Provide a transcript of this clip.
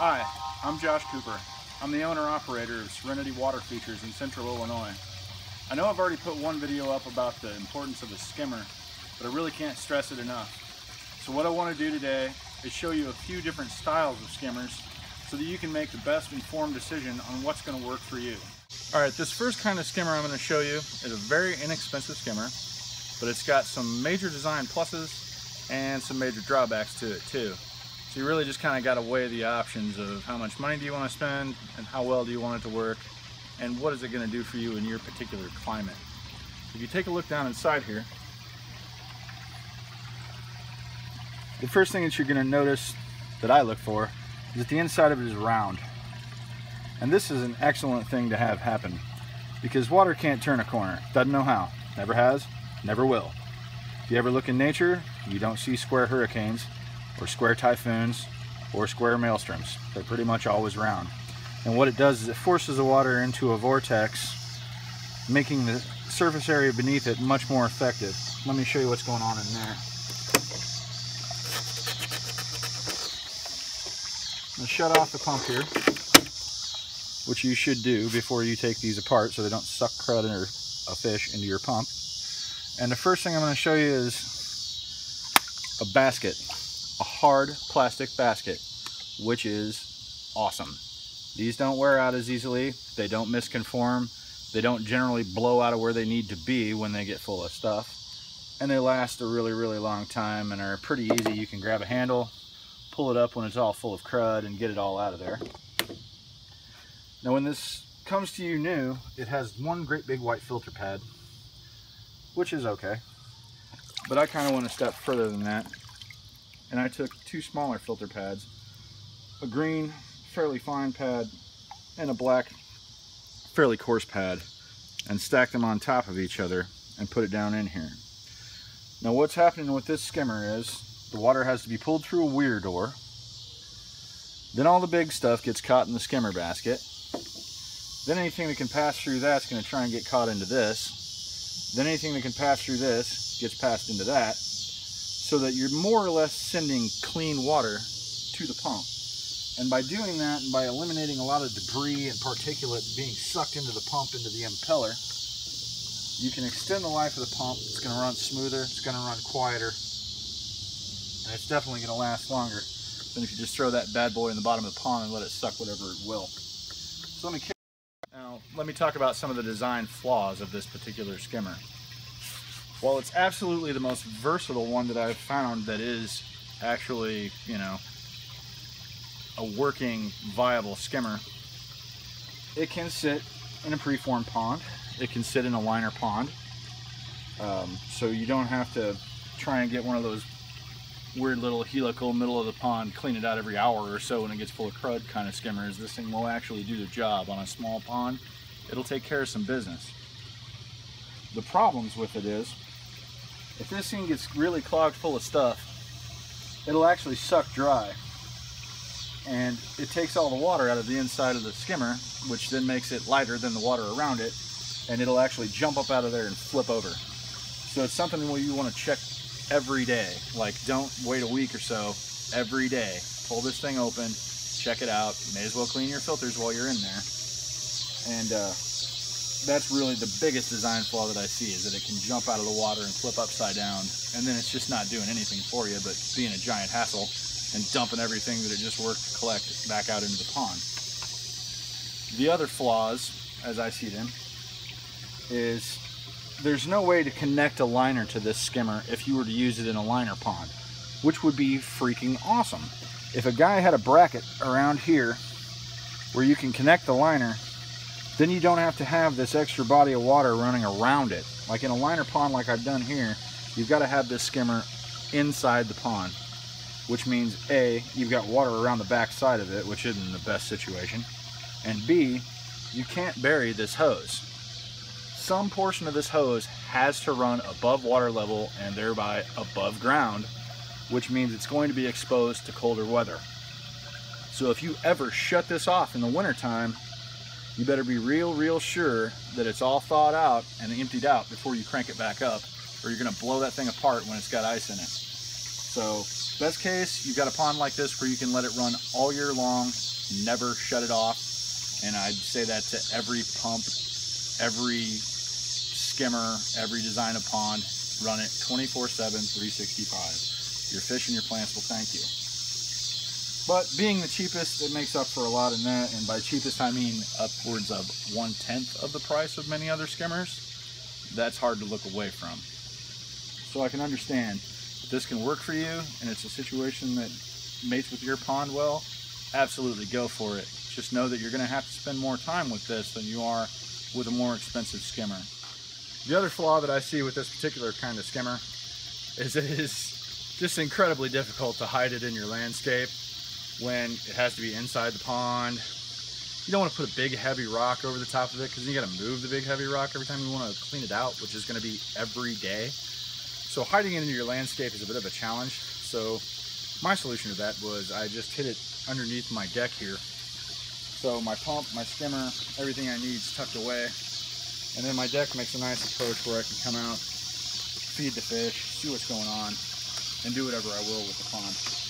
Hi, I'm Josh Cooper. I'm the owner-operator of Serenity Water Features in Central Illinois. I know I've already put one video up about the importance of a skimmer, but I really can't stress it enough. So what I want to do today is show you a few different styles of skimmers so that you can make the best informed decision on what's going to work for you. Alright, this first kind of skimmer I'm going to show you is a very inexpensive skimmer, but it's got some major design pluses and some major drawbacks to it too. So you really just kind of got to weigh the options of how much money do you want to spend and how well do you want it to work and what is it going to do for you in your particular climate. If you take a look down inside here, the first thing that you're going to notice that I look for is that the inside of it is round. And this is an excellent thing to have happen because water can't turn a corner. Doesn't know how. Never has, never will. If you ever look in nature, you don't see square hurricanes or square typhoons or square maelstroms. They're pretty much always round. And what it does is it forces the water into a vortex, making the surface area beneath it much more effective. Let me show you what's going on in there. I'm going to shut off the pump here, which you should do before you take these apart so they don't suck crud or a fish into your pump. And the first thing I'm going to show you is a basket. A hard plastic basket, which is awesome. These don't wear out as easily, they don't misconform, they don't generally blow out of where they need to be when they get full of stuff, and they last a really long time and are pretty easy. You can grab a handle, pull it up when it's all full of crud and get it all out of there. Now when this comes to you new, it has one great big white filter pad, which is okay, but I kind of went a step further than that. And I took two smaller filter pads, a green, fairly fine pad, and a black, fairly coarse pad, and stacked them on top of each other and put it down in here. Now what's happening with this skimmer is the water has to be pulled through a weir door, then all the big stuff gets caught in the skimmer basket, then anything that can pass through that's going to try and get caught into this, then anything that can pass through this gets passed into that, so that you're more or less sending clean water to the pump. And by doing that and by eliminating a lot of debris and particulate being sucked into the pump, into the impeller, you can extend the life of the pump. It's going to run smoother, it's going to run quieter, and it's definitely going to last longer than if you just throw that bad boy in the bottom of the pond and let it suck whatever it will. So let me talk about some of the design flaws of this particular skimmer. While it's absolutely the most versatile one that I've found that is actually, you know, a working, viable skimmer, it can sit in a preformed pond. It can sit in a liner pond. So you don't have to try and get one of those weird little helical middle of the pond, clean it out every hour or so when it gets full of crud kind of skimmers. This thing will actually do the job on a small pond. It'll take care of some business. The problems with it is, if this thing gets really clogged full of stuff, it'll actually suck dry. And it takes all the water out of the inside of the skimmer, which then makes it lighter than the water around it, and it'll actually jump up out of there and flip over. So it's something where you want to check every day. Like, don't wait a week or so. Every day, pull this thing open, check it out. You may as well clean your filters while you're in there. And that's really the biggest design flaw that I see, is that it can jump out of the water and flip upside down, and then it's just not doing anything for you but being a giant hassle and dumping everything that it just worked to collect back out into the pond. The other flaws, as I see them, is there's no way to connect a liner to this skimmer if you were to use it in a liner pond, which would be freaking awesome. If a guy had a bracket around here where you can connect the liner, then you don't have to have this extra body of water running around it. Like in a liner pond like I've done here, you've got to have this skimmer inside the pond, which means A, you've got water around the back side of it, which isn't the best situation, and B, you can't bury this hose. Some portion of this hose has to run above water level and thereby above ground, which means it's going to be exposed to colder weather. So if you ever shut this off in the wintertime, you better be real sure that it's all thawed out and emptied out before you crank it back up, or you're going to blow that thing apart when it's got ice in it. So Best case, you've got a pond like this where you can let it run all year long, never shut it off. And I'd say that to every pump, every skimmer, every design of pond. Run it 24/7, 365. Your fish and your plants will thank you. But being the cheapest, it makes up for a lot in that. And by cheapest, I mean upwards of 1/10 of the price of many other skimmers. That's hard to look away from. So I can understand if this can work for you and it's a situation that mates with your pond well, absolutely go for it. Just know that you're going to have to spend more time with this than you are with a more expensive skimmer. The other flaw that I see with this particular kind of skimmer is it is just incredibly difficult to hide it in your landscape when it has to be inside the pond. You don't want to put a big heavy rock over the top of it because you got to move the big heavy rock every time you want to clean it out, which is going to be every day. So hiding it in your landscape is a bit of a challenge. So my solution to that was I just hid it underneath my deck here. So my pump, my skimmer, everything I need is tucked away. And then my deck makes a nice approach where I can come out, feed the fish, see what's going on, and do whatever I will with the pond.